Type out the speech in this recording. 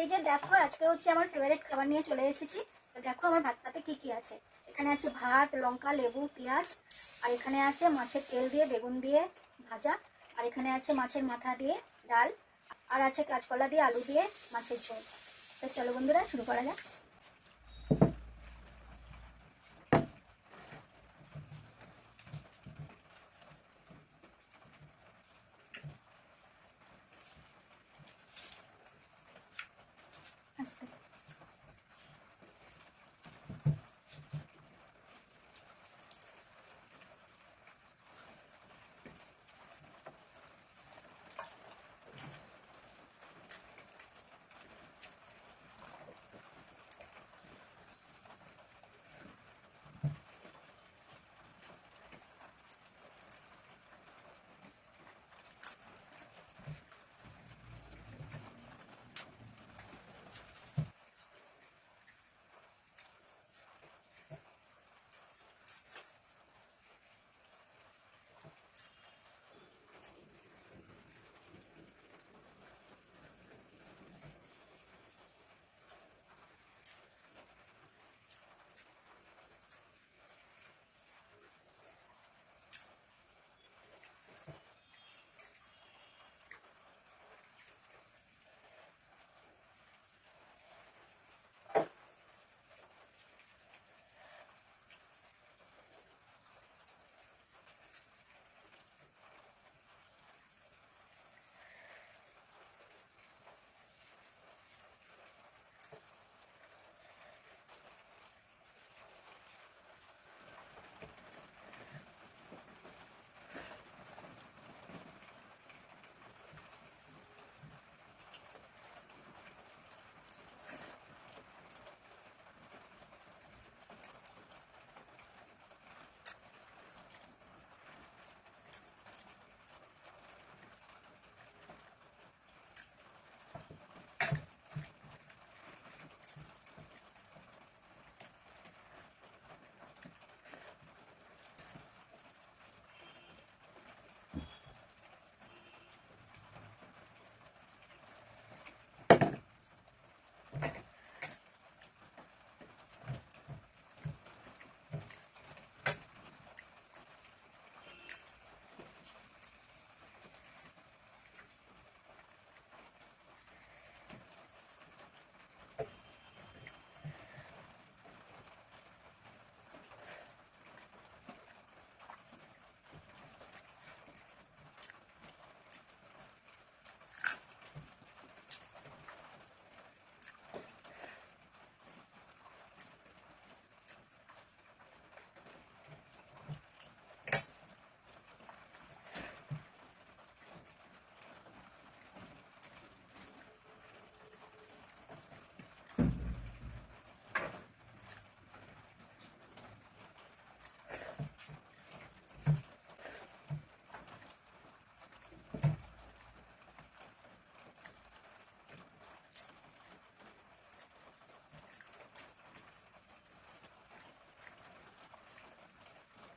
এই যে দেখো, আজকে হচ্ছে আমার ফেভারিট খাবার নিয়ে চলে এসেছি। তো দেখো আমার ভাতটাতে কি কি আছে। এখানে আছে ভাত, লঙ্কা, লেবু, পেঁয়াজ। আর এখানে আছে মাছের তেল দিয়ে বেগুন দিয়ে ভাজা। আর এখানে আছে মাছের মাথা দিয়ে ডাল। আর আছে কাঁচকলা দিয়ে আলু দিয়ে মাছের ঝোল। তো চলো বন্ধুরা, শুরু করা যাক। আস্তে